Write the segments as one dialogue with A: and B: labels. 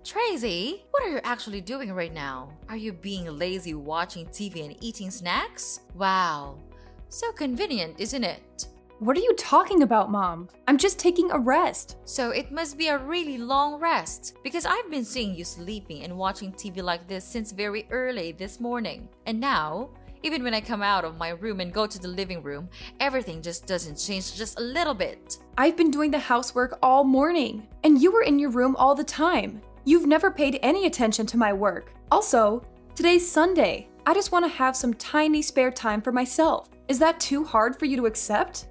A: Tracy, what are you actually doing right now? Are you being lazy watching TV and eating snacks? Wow, so convenient, isn't it?
B: What are you talking about, Mom? I'm just taking a rest.
A: So it must be a really long rest because I've been seeing you sleeping and watching TV like this since very early this morning. And now, even when I come out of my room and go to the living room, everything just doesn't change just a little bit.
B: I've been doing the housework all morning, and you were in your room all the time. You've never paid any attention to my work. Also, today's Sunday. I just want to have some tiny spare time for myself. Is that too hard for you to accept?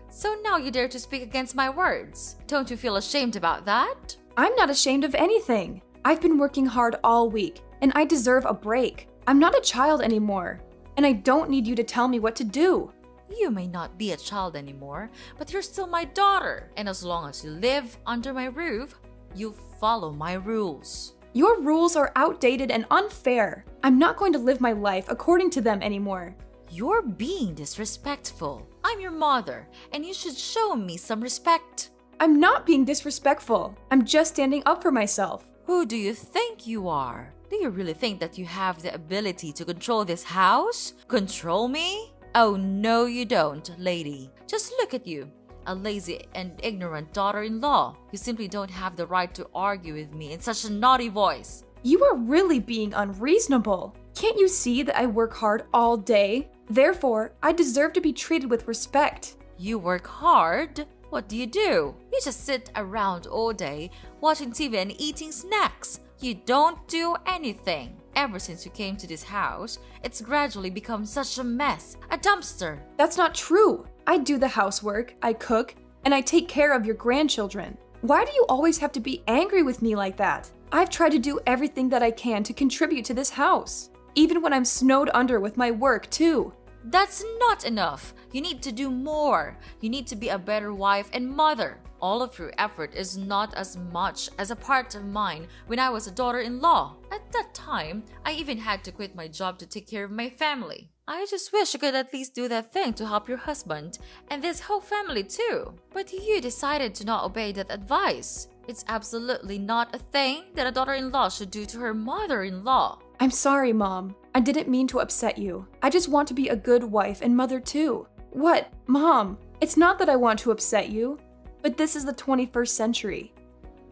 A: So now you dare to speak against my words. Don't you feel ashamed about that?
B: I'm not ashamed of anything. I've been working hard all week, and I deserve a break. I'm not a child anymore, and I don't need you to tell me what to do.
A: You may not be a child anymore, but you're still my daughter. And as long as you live under my roof, you follow my rules.
B: Your rules are outdated and unfair. I'm not going to live my life according to them anymore.
A: You're being disrespectful. I'm your mother, and you should show me some respect.
B: I'm not being disrespectful. I'm just standing up for myself.
A: Who do you think you are? Do you really think that you have the ability to control this house? Control me? Oh, no, you don't, lady. Just look at you. A lazy and ignorant daughter-in-law. You simply don't have the right to argue with me in such a naughty voice.
B: You are really being unreasonable. Can't you see that I work hard all day? Therefore, I deserve to be treated with respect.
A: You work hard? What do? You just sit around all day watching TV and eating snacks. You don't do anything. Ever since you came to this house, it's gradually become such a mess, a dumpster.
B: That's not true. I do the housework, I cook, and I take care of your grandchildren. Why do you always have to be angry with me like that? I've tried to do everything that I can to contribute to this house, even when I'm snowed under with my work too.
A: That's not enough. You need to do more. You need to be a better wife and mother. All of your effort is not as much as a part of mine when I was a daughter-in-law. At that time, I even had to quit my job to take care of my family. I just wish I could at least do that thing to help your husband and this whole family too. But you decided to not obey that advice. It's absolutely not a thing that a daughter-in-law should do to her mother-in-law.
B: I'm sorry, Mom. I didn't mean to upset you. I just want to be a good wife and mother too. What? Mom, it's not that I want to upset you, but this is the 21st century.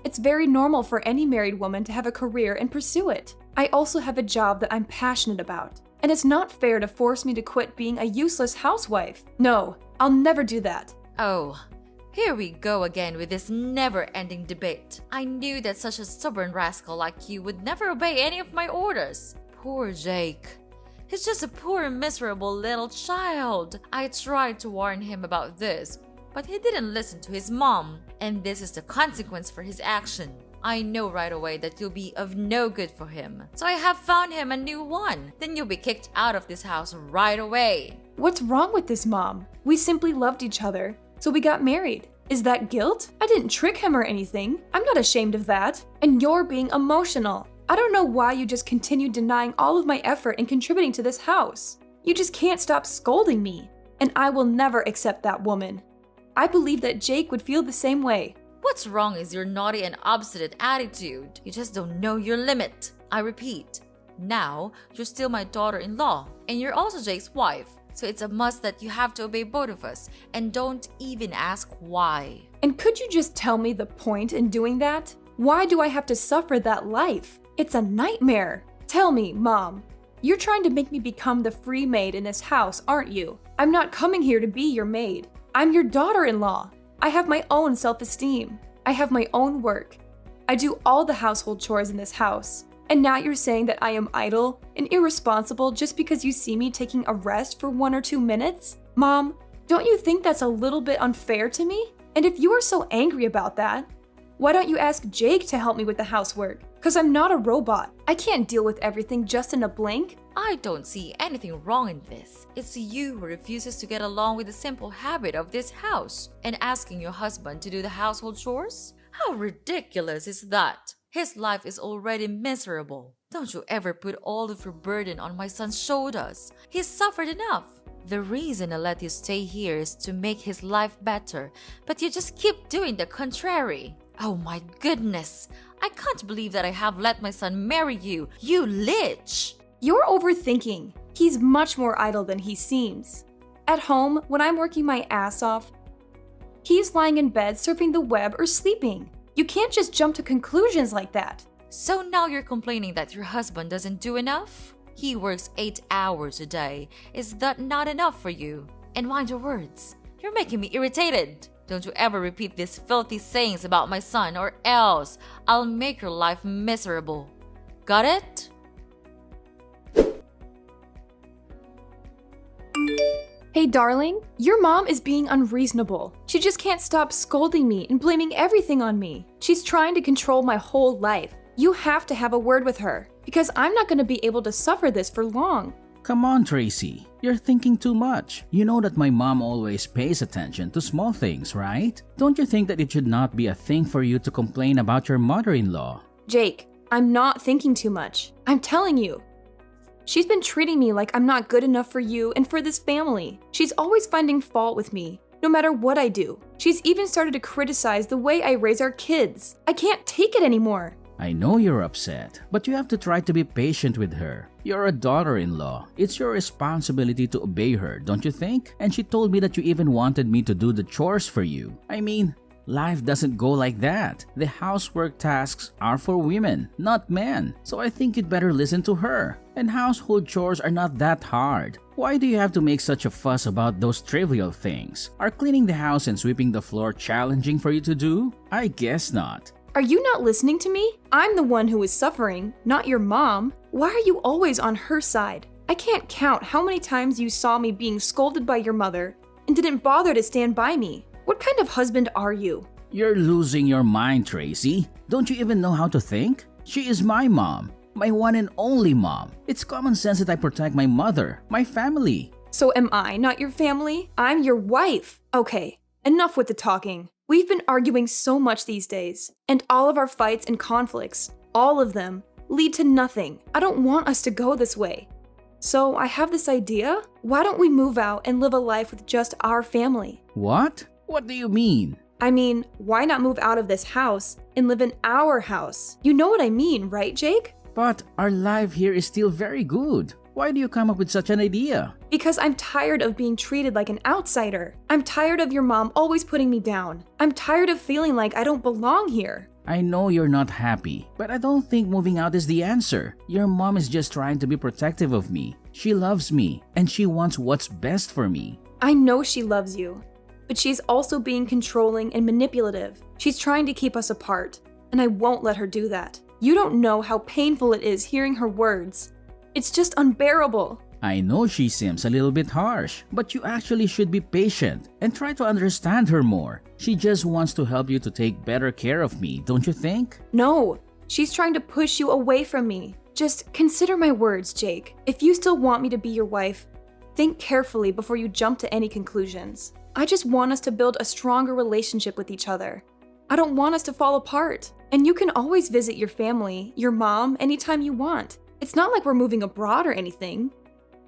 B: It's very normal for any married woman to have a career and pursue it. I also have a job that I'm passionate about, and it's not fair to force me to quit being a useless housewife. No, I'll never do that.
A: Oh, here we go again with this never-ending debate. I knew that such a stubborn rascal like you would never obey any of my orders. Poor Jake. He's just a poor, miserable little child. I tried to warn him about this, but he didn't listen to his mom, and this is the consequence for his action. I know right away that you'll be of no good for him, so I have found him a new one. Then you'll be kicked out of this house right away.
B: What's wrong with this, Mom? We simply loved each other, so we got married. Is that guilt? I didn't trick him or anything. I'm not ashamed of that. And you're being emotional. I don't know why you just continue denying all of my effort in contributing to this house. You just can't stop scolding me, and I will never accept that woman. I believe that Jake would feel the same way.
A: What's wrong is your naughty and obstinate attitude. You just don't know your limit. I repeat, now you're still my daughter-in-law, and you're also Jake's wife. So it's a must that you have to obey both of us, and don't even ask why.
B: And could you just tell me the point in doing that? Why do I have to suffer that life? It's a nightmare. Tell me, Mom. You're trying to make me become the free maid in this house, aren't you? I'm not coming here to be your maid. I'm your daughter-in-law. I have my own self-esteem. I have my own work. I do all the household chores in this house. And now you're saying that I am idle and irresponsible just because you see me taking a rest for 1 or 2 minutes? Mom, don't you think that's a little bit unfair to me? And if you are so angry about that, why don't you ask Jake to help me with the housework? Because I'm not a robot. I can't deal with everything just in a blink.
A: I don't see anything wrong in this. It's you who refuses to get along with the simple habit of this house and asking your husband to do the household chores? How ridiculous is that? His life is already miserable. Don't you ever put all of your burden on my son's shoulders. He's suffered enough. The reason I let you stay here is to make his life better, but you just keep doing the contrary. Oh my goodness! I can't believe that I have let my son marry you, you lich!
B: You're overthinking. He's much more idle than he seems. At home, when I'm working my ass off, he's lying in bed surfing the web or sleeping. You can't just jump to conclusions like that.
A: So now you're complaining that your husband doesn't do enough? He works 8 hours a day. Is that not enough for you? And mind your words. You're making me irritated. Don't you ever repeat these filthy sayings about my son, or else I'll make your life miserable. Got it?
B: Hey darling, your mom is being unreasonable. She just can't stop scolding me and blaming everything on me. She's trying to control my whole life. You have to have a word with her, because I'm not going to be able to suffer this for long.
C: Come on, Tracy. You're thinking too much. You know that my mom always pays attention to small things, right? Don't you think that it should not be a thing for you to complain about your mother-in-law?
B: Jake, I'm not thinking too much. I'm telling you. She's been treating me like I'm not good enough for you and for this family. She's always finding fault with me, no matter what I do. She's even started to criticize the way I raise our kids. I can't take it anymore.
C: I know you're upset, but you have to try to be patient with her. You're a daughter-in-law. It's your responsibility to obey her, don't you think? And she told me that you even wanted me to do the chores for you. I mean, life doesn't go like that. The housework tasks are for women, not men. So I think you'd better listen to her. And household chores are not that hard. Why do you have to make such a fuss about those trivial things? Are cleaning the house and sweeping the floor challenging for you to do? I guess not.
B: Are you not listening to me? I'm the one who is suffering, not your mom. Why are you always on her side? I can't count how many times you saw me being scolded by your mother and didn't bother to stand by me. What kind of husband are you?
C: You're losing your mind, Tracy. Don't you even know how to think? She is my mom, my one and only mom. It's common sense that I protect my mother, my family.
B: So am I not your family? I'm your wife. Okay, enough with the talking. We've been arguing so much these days, and all of our fights and conflicts, all of them, lead to nothing. I don't want us to go this way. So I have this idea. Why don't we move out and live a life with just our family?
C: What? What do you mean?
B: I mean, why not move out of this house and live in our house? You know what I mean, right, Jake?
C: But our life here is still very good. Why do you come up with such an idea?
B: Because I'm tired of being treated like an outsider. I'm tired of your mom always putting me down. I'm tired of feeling like I don't belong here.
C: I know you're not happy, but I don't think moving out is the answer. Your mom is just trying to be protective of me. She loves me, and she wants what's best for me.
B: I know she loves you, but she's also being controlling and manipulative. She's trying to keep us apart, and I won't let her do that. You don't know how painful it is hearing her words. It's just unbearable.
C: I know she seems a little bit harsh, but you actually should be patient and try to understand her more. She just wants to help you to take better care of me, don't you think?
B: No, she's trying to push you away from me. Just consider my words, Jake. If you still want me to be your wife, think carefully before you jump to any conclusions. I just want us to build a stronger relationship with each other. I don't want us to fall apart. And you can always visit your family, your mom, anytime you want. It's not like we're moving abroad or anything.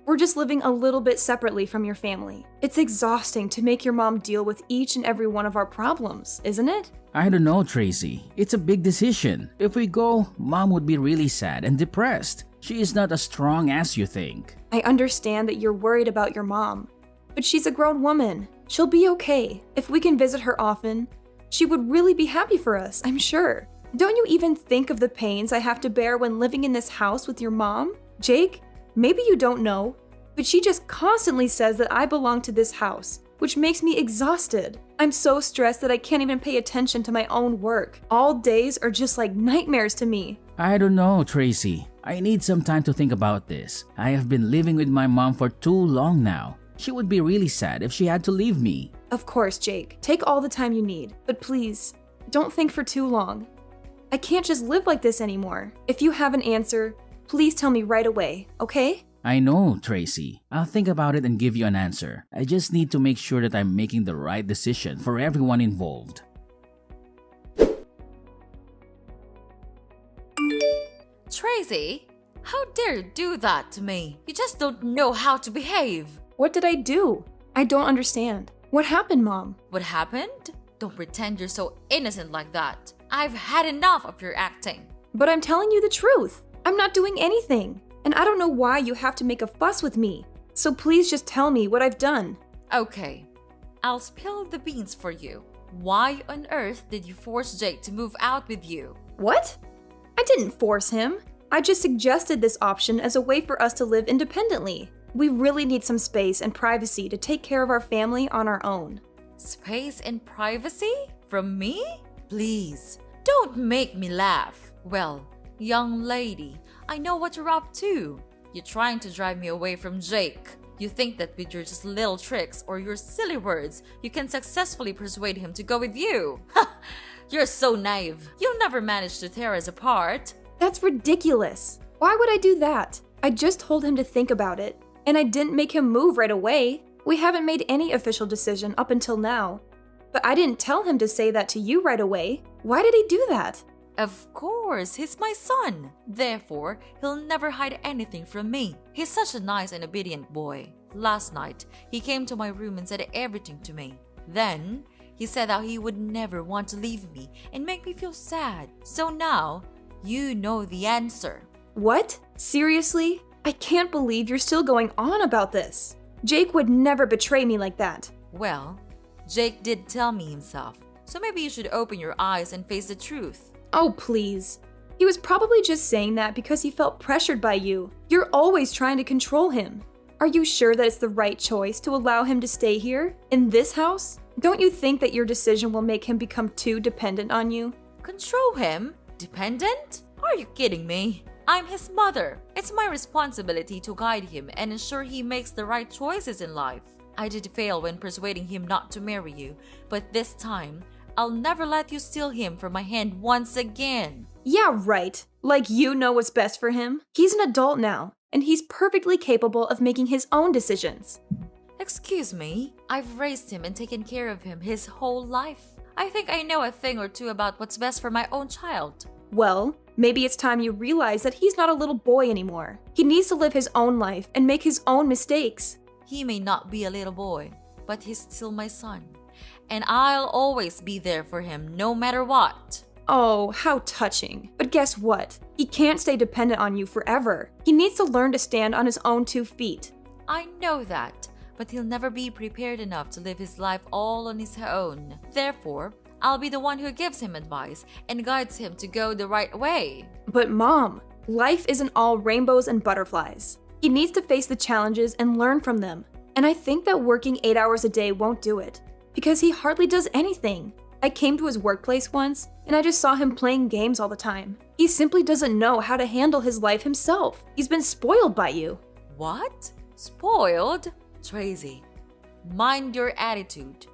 B: We're just living a little bit separately from your family. It's exhausting to make your mom deal with each and every one of our problems, isn't it?
C: I don't know, Tracy. It's a big decision. If we go, Mom would be really sad and depressed. She is not as strong as you think.
B: I understand that you're worried about your mom, but she's a grown woman. She'll be okay. If we can visit her often, she would really be happy for us, I'm sure. Don't you even think of the pains I have to bear when living in this house with your mom? Jake, maybe you don't know, but she just constantly says that I belong to this house, which makes me exhausted. I'm so stressed that I can't even pay attention to my own work. All days are just like nightmares to me.
C: I don't know, Tracy. I need some time to think about this. I have been living with my mom for too long now. She would be really sad if she had to leave me.
B: Of course, Jake. Take all the time you need, but please, don't think for too long. I can't just live like this anymore. If you have an answer, please tell me right away, okay?
C: I know, Tracy. I'll think about it and give you an answer. I just need to make sure that I'm making the right decision for everyone involved.
A: Tracy, how dare you do that to me? You just don't know how to behave.
B: What did I do? I don't understand. What happened, Mom?
A: What happened? Don't pretend you're so innocent like that. I've had enough of your acting.
B: But I'm telling you the truth. I'm not doing anything. And I don't know why you have to make a fuss with me. So please just tell me what I've done.
A: Okay, I'll spill the beans for you. Why on earth did you force Jake to move out with you?
B: What? I didn't force him. I just suggested this option as a way for us to live independently. We really need some space and privacy to take care of our family on our own.
A: Space and privacy? From me? Please, don't make me laugh. Well, young lady, I know what you're up to. You're trying to drive me away from Jake. You think that with your just little tricks or your silly words, you can successfully persuade him to go with you. Ha! You're so naive. You'll never manage to tear us apart.
B: That's ridiculous. Why would I do that? I just told him to think about it, and I didn't make him move right away. We haven't made any official decision up until now. But I didn't tell him to say that to you right away. Why did he do that?
A: Of course, he's my son. Therefore, he'll never hide anything from me. He's such a nice and obedient boy. Last night, he came to my room and said everything to me. Then, he said how he would never want to leave me and make me feel sad. So now, you know the answer.
B: What? Seriously? I can't believe you're still going on about this. Jake would never betray me like that.
A: Well, Jake did tell me himself. So maybe you should open your eyes and face the truth.
B: Oh, please. He was probably just saying that because he felt pressured by you. You're always trying to control him. Are you sure that it's the right choice to allow him to stay here, in this house? Don't you think that your decision will make him become too dependent on you?
A: Control him? Dependent? Are you kidding me? I'm his mother. It's my responsibility to guide him and ensure he makes the right choices in life. I did fail when persuading him not to marry you, but this time, I'll never let you steal him from my hand once again.
B: Yeah, right. Like you know what's best for him. He's an adult now, and he's perfectly capable of making his own decisions.
A: Excuse me? I've raised him and taken care of him his whole life. I think I know a thing or two about what's best for my own child.
B: Well, maybe it's time you realize that he's not a little boy anymore. He needs to live his own life and make his own mistakes.
A: He may not be a little boy, but he's still my son. And I'll always be there for him no matter what.
B: Oh, how touching. But guess what? He can't stay dependent on you forever. He needs to learn to stand on his own 2 feet.
A: I know that, but he'll never be prepared enough to live his life all on his own. Therefore, I'll be the one who gives him advice and guides him to go the right way.
B: But Mom, life isn't all rainbows and butterflies. He needs to face the challenges and learn from them. And I think that working 8 hours a day won't do it, because he hardly does anything. I came to his workplace once, and I just saw him playing games all the time. He simply doesn't know how to handle his life himself. He's been spoiled by you.
A: What? Spoiled? Tracy, mind your attitude.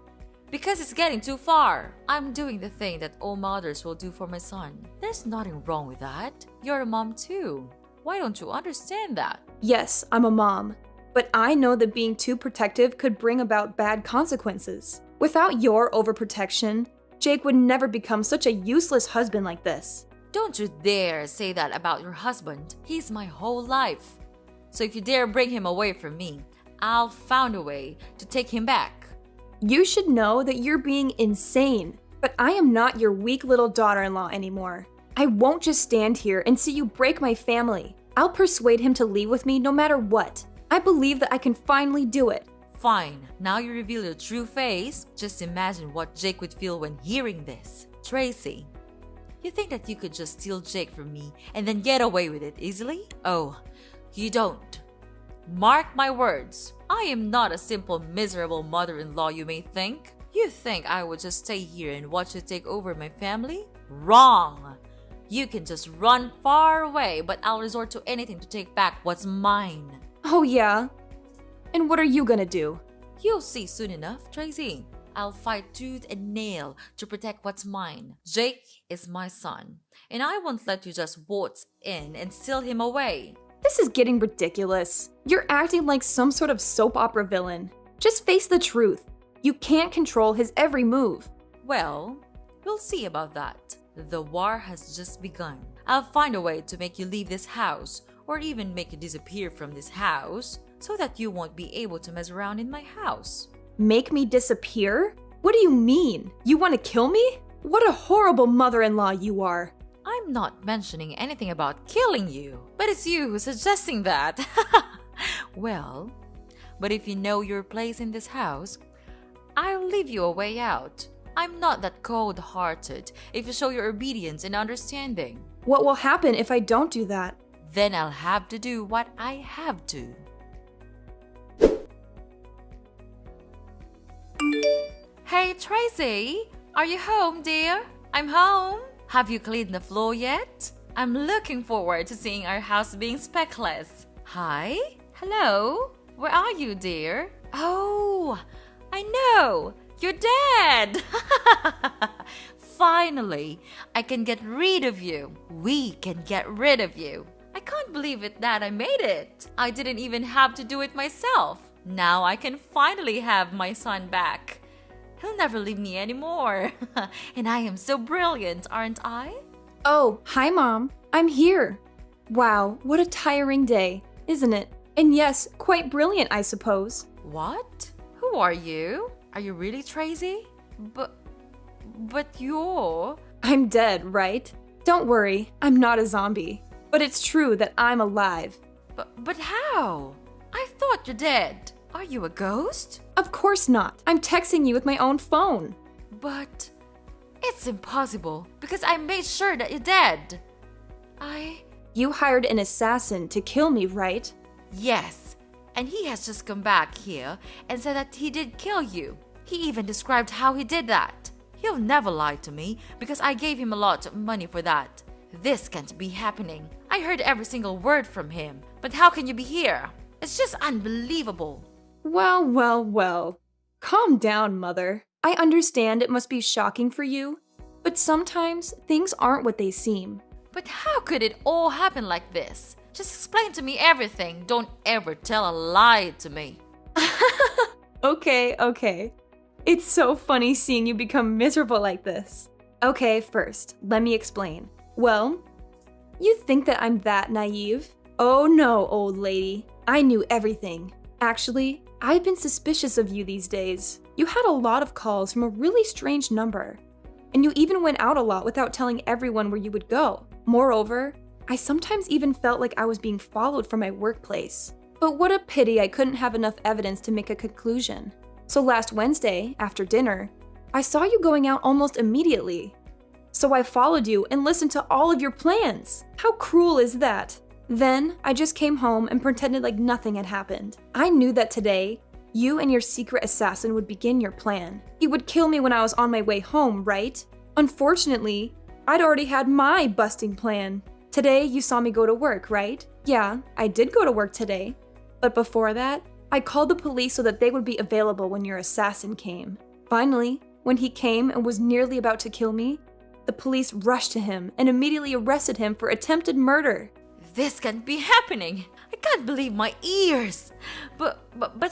A: Because it's getting too far. I'm doing the thing that all mothers will do for my son. There's nothing wrong with that. You're a mom too. Why don't you understand that?
B: Yes, I'm a mom, but I know that being too protective could bring about bad consequences. Without your overprotection, Jake would never become such a useless husband like this.
A: Don't you dare say that about your husband. He's my whole life. So if you dare bring him away from me, I'll find a way to take him back.
B: You should know that you're being insane, but I am not your weak little daughter-in-law anymore. I won't just stand here and see you break my family. I'll persuade him to leave with me no matter what. I believe that I can finally do it.
A: Fine, now you reveal your true face. Just imagine what Jake would feel when hearing this. Tracy, you think that you could just steal Jake from me and then get away with it easily? Oh, you don't. Mark my words. I am not a simple, miserable mother-in-law you may think. You think I would just stay here and watch you take over my family? Wrong! You can just run far away, but I'll resort to anything to take back what's mine.
B: Oh yeah? And what are you gonna do?
A: You'll see soon enough, Tracy. I'll fight tooth and nail to protect what's mine. Jake is my son, and I won't let you just waltz in and steal him away.
B: This is getting ridiculous. You're acting like some sort of soap opera villain. Just face the truth. You can't control his every move.
A: Well, we'll see about that. The war has just begun. I'll find a way to make you leave this house, or even make you disappear from this house, so that you won't be able to mess around in my house.
B: Make me disappear? What do you mean? You want to kill me? What a horrible mother-in-law you are.
A: I'm not mentioning anything about killing you, but it's you who's suggesting that. Well, but if you know your place in this house, I'll leave you a way out. I'm not that cold-hearted if you show your obedience and understanding.
B: What will happen if I don't do that?
A: Then I'll have to do what I have to. Hey Tracy, are you home, dear? I'm home. Have you cleaned the floor yet? I'm looking forward to seeing our house being speckless. Hi? Hello? Where are you, dear? Oh, I know. You're dead. Finally, I can get rid of you. We can get rid of you. I can't believe it that I made it. I didn't even have to do it myself. Now I can finally have my son back. He'll never leave me anymore. And I am so brilliant, aren't I?
B: Oh, hi, Mom. I'm here. Wow, what a tiring day, isn't it? And yes, quite brilliant, I suppose.
A: What? Who are you? Are you really Tracy? But you're...
B: I'm dead, right? Don't worry, I'm not a zombie. But it's true that I'm alive.
A: But how? I thought you're dead. Are you a ghost?
B: Of course not. I'm texting you with my own phone.
A: But it's impossible because I made sure that you're dead.
B: You hired an assassin to kill me, right?
A: Yes, and he has just come back here and said that he did kill you. He even described how he did that. He'll never lie to me because I gave him a lot of money for that. This can't be happening. I heard every single word from him. But how can you be here? It's just unbelievable.
B: Well. Calm down, Mother. I understand it must be shocking for you, but sometimes things aren't what they seem.
A: But how could it all happen like this? Just explain to me everything. Don't ever tell a lie to me.
B: Okay. It's so funny seeing you become miserable like this. Okay, first, let me explain. Well, you think that I'm that naive? Oh no, old lady. I knew everything. Actually, I've been suspicious of you these days. You had a lot of calls from a really strange number. And you even went out a lot without telling everyone where you would go. Moreover, I sometimes even felt like I was being followed from my workplace. But what a pity I couldn't have enough evidence to make a conclusion. So last Wednesday, after dinner, I saw you going out almost immediately. So I followed you and listened to all of your plans. How cruel is that? Then I just came home and pretended like nothing had happened. I knew that today, you and your secret assassin would begin your plan. He would kill me when I was on my way home, right? Unfortunately, I'd already had my busting plan. Today, you saw me go to work, right? Yeah, I did go to work today. But before that, I called the police so that they would be available when your assassin came. Finally, when he came and was nearly about to kill me, the police rushed to him and immediately arrested him for attempted murder.
A: This can't be happening. I can't believe my ears. But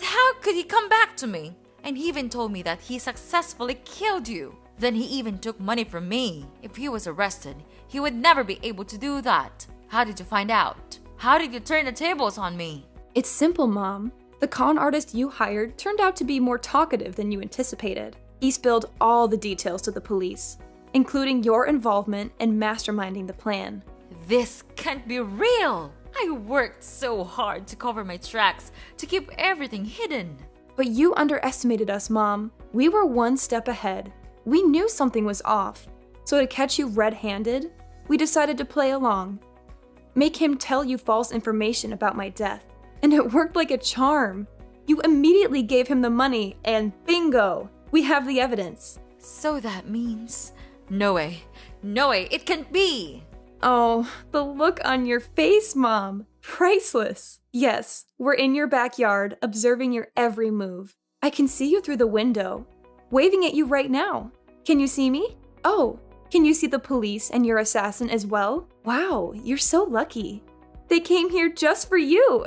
A: how could he come back to me? And he even told me that he successfully killed you. Then he even took money from me. If he was arrested, he would never be able to do that. How did you find out? How did you turn the tables on me?
B: It's simple, Mom. The con artist you hired turned out to be more talkative than you anticipated. He spilled all the details to the police, including your involvement in masterminding the plan.
A: This can't be real. I worked so hard to cover my tracks, to keep everything hidden.
B: But you underestimated us, Mom. We were one step ahead. We knew something was off. So to catch you red-handed, we decided to play along. Make him tell you false information about my death. And it worked like a charm. You immediately gave him the money and bingo! We have the evidence.
A: So that means... No way, it can't be!
B: Oh, the look on your face, Mom. Priceless. Yes, we're in your backyard, observing your every move. I can see you through the window, waving at you right now. Can you see me? Oh, can you see the police and your assassin as well? Wow, you're so lucky. They came here just for you.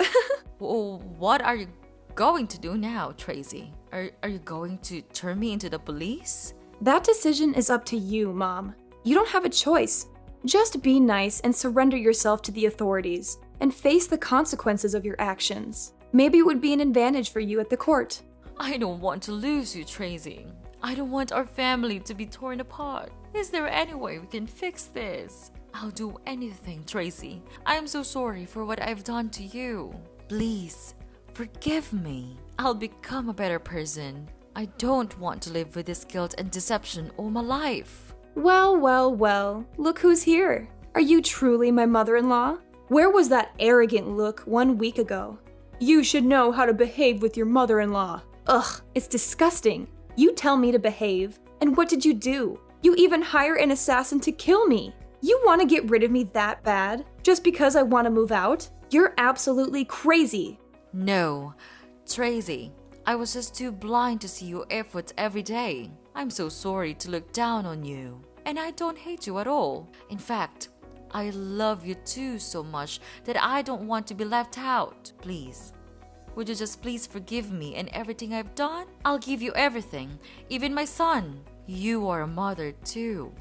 A: Well, what are you going to do now, Tracy? Are you going to turn me into the police?
B: That decision is up to you, Mom. You don't have a choice. Just be nice and surrender yourself to the authorities and face the consequences of your actions. Maybe it would be an advantage for you at the court.
A: I don't want to lose you, Tracy. I don't want our family to be torn apart. Is there any way we can fix this? I'll do anything, Tracy. I am so sorry for what I've done to you. Please, forgive me. I'll become a better person. I don't want to live with this guilt and deception all my life.
B: Well, well, well, look who's here. Are you truly my mother-in-law? Where was that arrogant look 1 week ago? You should know how to behave with your mother-in-law. Ugh, it's disgusting. You tell me to behave, and what did you do? You even hire an assassin to kill me. You want to get rid of me that bad, just because I want to move out? You're absolutely crazy.
A: No, Tracy, I was just too blind to see your efforts every day. I'm so sorry to look down on you. And I don't hate you at all. In fact, I love you too so much that I don't want to be left out. Please, would you just please forgive me and everything I've done? I'll give you everything, even my son. You are a mother too.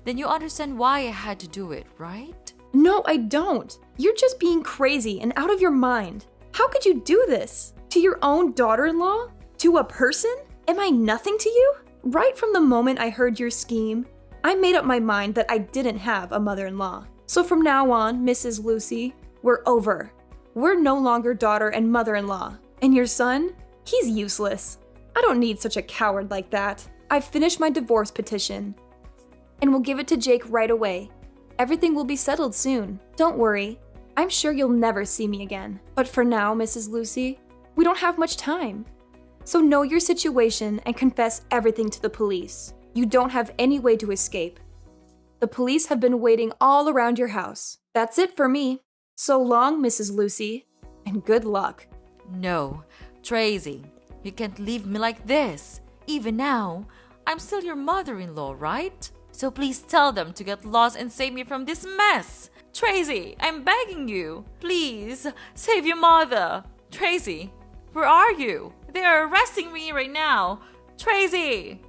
A: Then you understand why I had to do it, right?
B: No, I don't. You're just being crazy and out of your mind. How could you do this? To your own daughter-in-law? To a person? Am I nothing to you? Right from the moment I heard your scheme, I made up my mind that I didn't have a mother-in-law. So from now on, Mrs. Lucy, we're over. We're no longer daughter and mother-in-law. And your son? He's useless. I don't need such a coward like that. I've finished my divorce petition. And we'll give it to Jake right away. Everything will be settled soon. Don't worry. I'm sure you'll never see me again. But for now, Mrs. Lucy, we don't have much time. So know your situation and confess everything to the police. You don't have any way to escape. The police have been waiting all around your house. That's it for me. So long, Mrs. Lucy, and good luck.
A: No, Tracy, you can't leave me like this. Even now, I'm still your mother-in-law, right? So please tell them to get lost and save me from this mess. Tracy, I'm begging you. Please, save your mother. Tracy, where are you? They are arresting me right now. Tracy!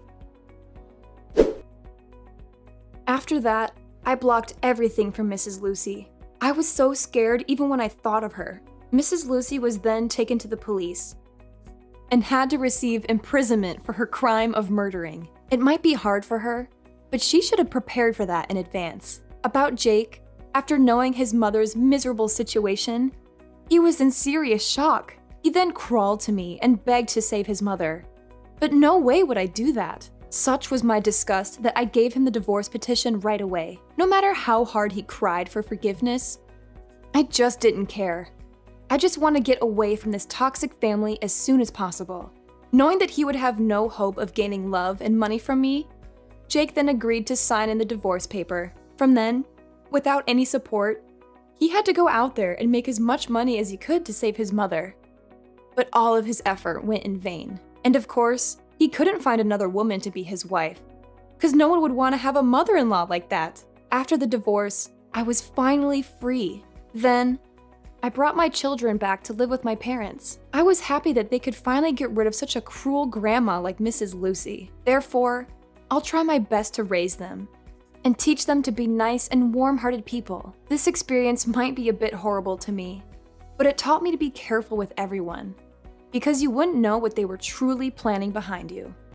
B: After that, I blocked everything from Mrs. Lucy. I was so scared even when I thought of her. Mrs. Lucy was then taken to the police and had to receive imprisonment for her crime of murdering. It might be hard for her, but she should have prepared for that in advance. About Jake, after knowing his mother's miserable situation, he was in serious shock. He then crawled to me and begged to save his mother. But no way would I do that. Such was my disgust that I gave him the divorce petition right away. No matter how hard he cried for forgiveness, I just didn't care. I just want to get away from this toxic family as soon as possible. Knowing that he would have no hope of gaining love and money from me, Jake then agreed to sign in the divorce paper. From then, without any support, he had to go out there and make as much money as he could to save his mother. But all of his effort went in vain. And of course, he couldn't find another woman to be his wife, because no one would want to have a mother-in-law like that. After the divorce, I was finally free. Then, I brought my children back to live with my parents. I was happy that they could finally get rid of such a cruel grandma like Mrs. Lucy. Therefore, I'll try my best to raise them and teach them to be nice and warm-hearted people. This experience might be a bit horrible to me, but it taught me to be careful with everyone, because you wouldn't know what they were truly planning behind you.